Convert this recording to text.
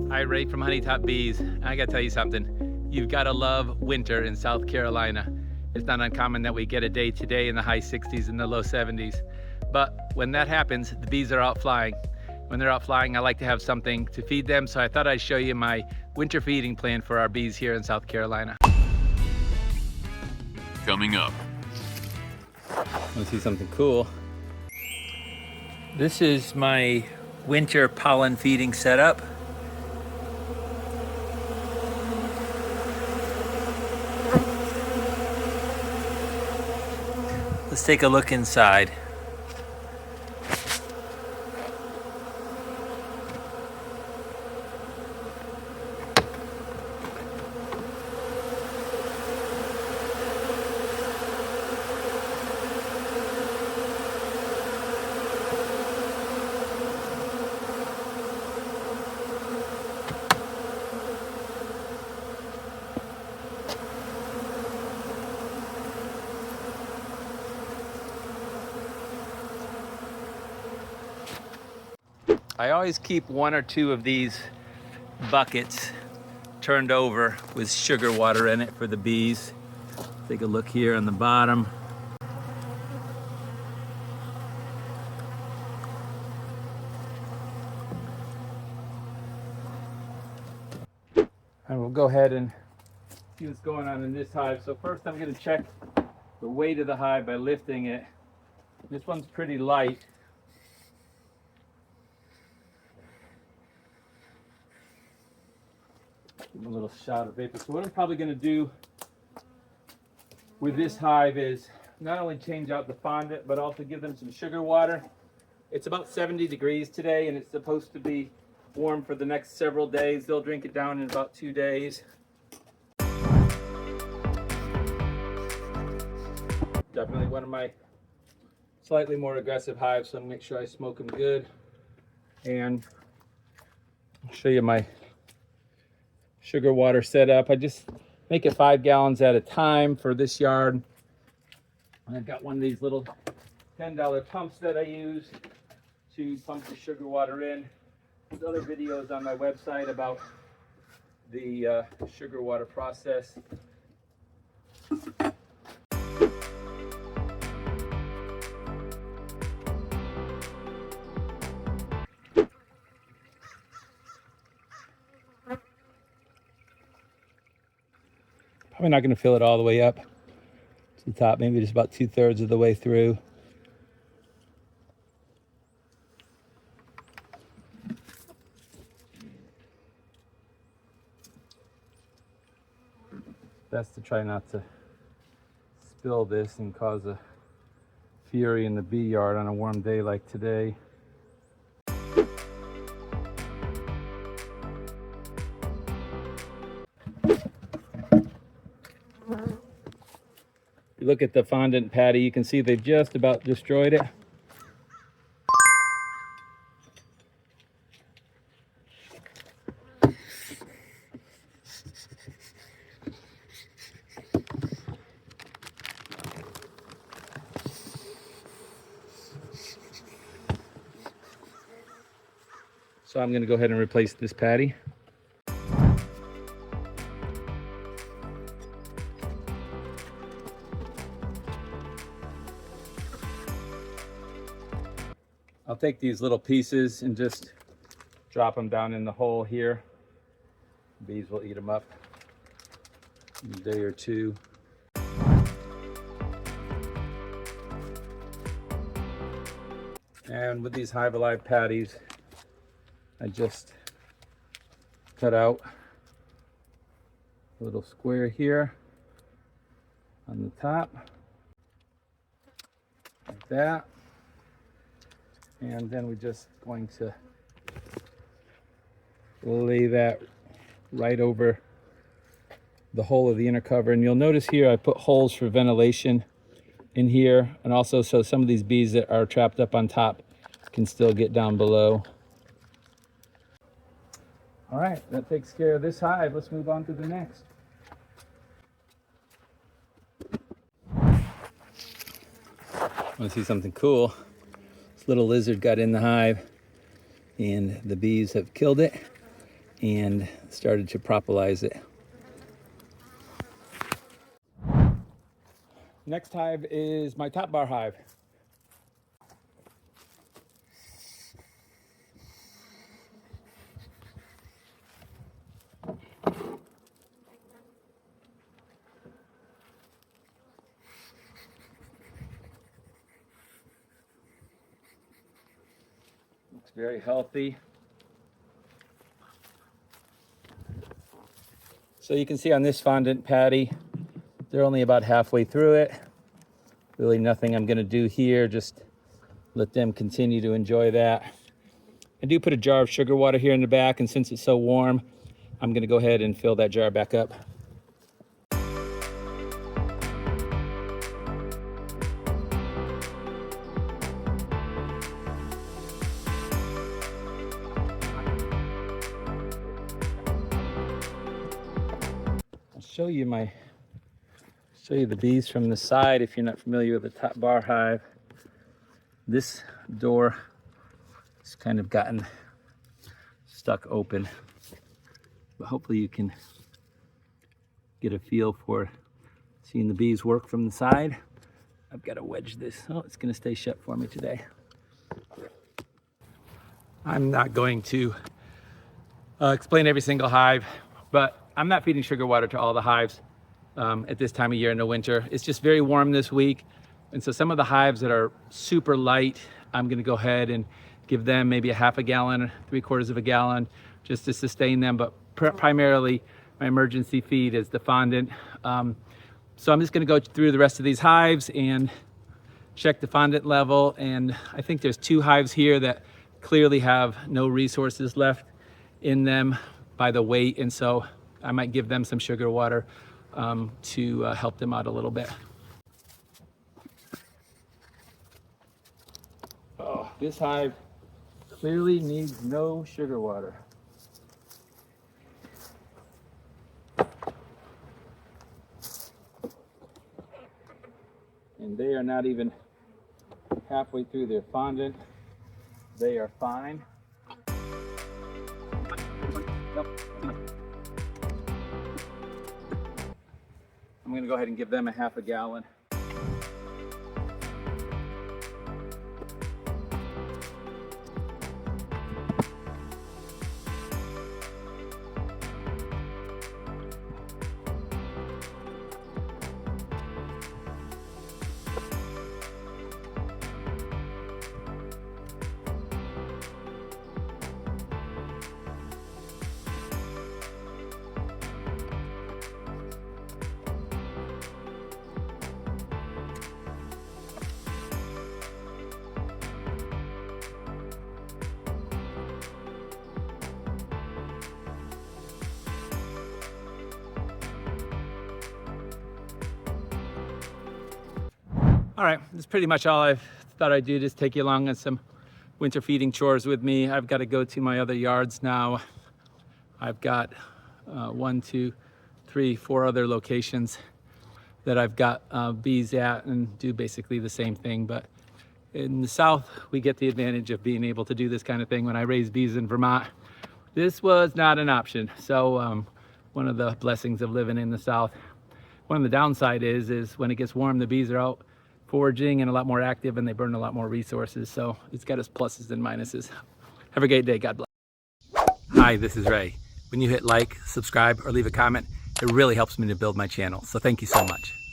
Hi, Ray from Honey Top Bees. I gotta tell you something. You've gotta love winter in South Carolina. It's not uncommon that we get a day today in the high 60s and the low 70s. But when that happens, the bees are out flying. When they're out flying, I like to have something to feed them, so I thought I'd show you my winter feeding plan for our bees here in South Carolina. Coming up. Want to see something cool? This is my winter pollen feeding setup. Let's take a look inside. I always keep one or two of these buckets turned over with sugar water in it for the bees. Take a look here on the bottom. And we'll go ahead and see what's going on in this hive. So first I'm going to check the weight of the hive by lifting it. This one's pretty light. Give them a little shot of vapor. So what I'm probably going to do with this hive is not only change out the fondant, but also give them some sugar water. It's about 70 degrees today, and it's supposed to be warm for the next several days. They'll drink it down in about 2 days. Definitely one of my slightly more aggressive hives, so I'm going to make sure I smoke them good. And I'll show you my sugar water setup. I just make it 5 gallons at a time for this yard. And I've got one of these little $10 pumps that I use to pump the sugar water in. There's other videos on my website about the sugar water process. Probably not going to fill it all the way up to the top, maybe just about 2/3 of the way through. Best to try not to spill this and cause a fury in the bee yard on a warm day like today. You look at the fondant patty, you can see they've just about destroyed it. So I'm going to go ahead and replace this patty. I'll take these little pieces and just drop them down in the hole here. Bees will eat them up in a day or two. And with these Hive Alive patties, I just cut out a little square here on the top, like that. And then we're just going to lay that right over the hole of the inner cover. And you'll notice here I put holes for ventilation in here, and also so some of these bees that are trapped up on top can still get down below. All right, that takes care of this hive. Let's move on to the next. Want to see something cool? This little lizard got in the hive and the bees have killed it. and started to propolize it. Next hive is my top bar hive. Looks very healthy. So you can see on this fondant patty, they're only about halfway through it. Really nothing I'm gonna do here, just let them continue to enjoy that. I do put a jar of sugar water here in the back, and since it's so warm, I'm gonna go ahead and fill that jar back up. I'll show you the bees from the side if you're not familiar with the top bar hive. This door has kind of gotten stuck open, but hopefully you can get a feel for seeing the bees work from the side. I've got to wedge this. Oh, it's going to stay shut for me today. I'm not going to explain every single hive, but I'm not feeding sugar water to all the hives at this time of year in the winter. It's just very warm this week. And so some of the hives that are super light, I'm gonna go ahead and give them maybe a half a gallon, 3/4 of a gallon, just to sustain them. But primarily my emergency feed is the fondant. So I'm just gonna go through the rest of these hives and check the fondant level. And I think there's 2 hives here that clearly have no resources left in them by the weight. And so I might give them some sugar water to help them out a little bit. Oh, this hive clearly needs no sugar water. And they are not even halfway through their fondant. They are fine. I'm going to go ahead and give them a half a gallon. All right, that's pretty much all I've thought I'd do, just take you along on some winter feeding chores with me. I've got to go to my other yards now. I've got 1, 2, 3, 4 other locations that I've got bees at and do basically the same thing. But in the South, we get the advantage of being able to do this kind of thing. When I raised bees in Vermont, this was not an option. So one of the blessings of living in the South. One of the downside is when it gets warm, the bees are out foraging and a lot more active, and they burn a lot more resources. So it's got its pluses and minuses. Have a great day. God bless. Hi, this is Ray. When you hit like, subscribe, or leave a comment, it really helps me to build my channel. So thank you so much.